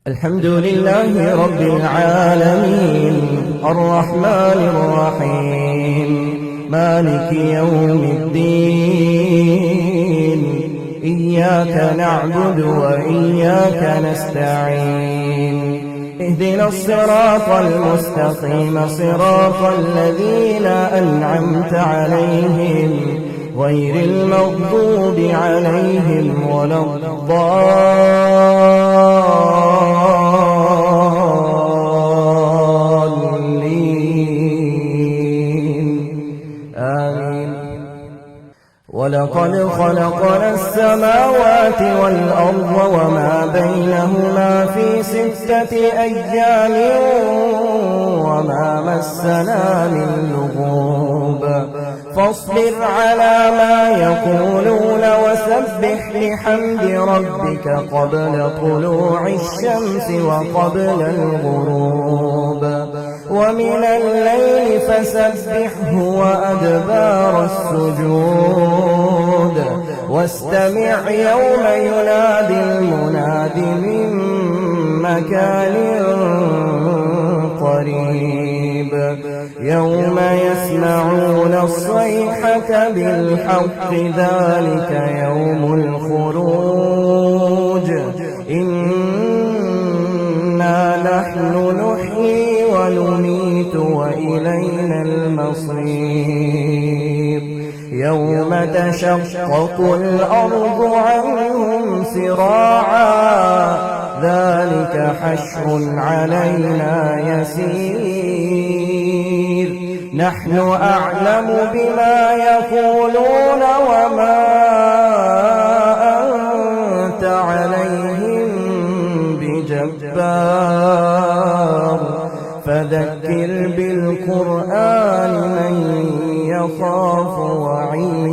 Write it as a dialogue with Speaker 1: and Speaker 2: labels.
Speaker 1: الحمد لله رب العالمين الرحمن الرحيم مالك يوم الدين إياك نعبد وإياك نستعين اهدنا الصراط المستقيم صراط الذين أنعمت عليهم غير المغضوب عليهم ولا الضالين آمين. ولقد خلقنا السماوات والأرض وما بينهما في 6 أيام وما مسنا من لغوب فاصبر على ما يقولون وسبح بحمد ربك قبل طلوع الشمس وقبل الغروب ومن الليل فسبحه وأدبار السجود واستمع يوم ينادي المناد من مكان قريب يوم يسمعون الصيحة بالحق ذلك يوم الخروج إنا نحن نحيي ونميت وإلينا المصير يوم تشقق الأرض عنهم سراعا ذلك حشر علينا يسير نحن أعلم بما يقولون وما أنت عليهم بجبار فذكر بالقرآن من يخاف وعيد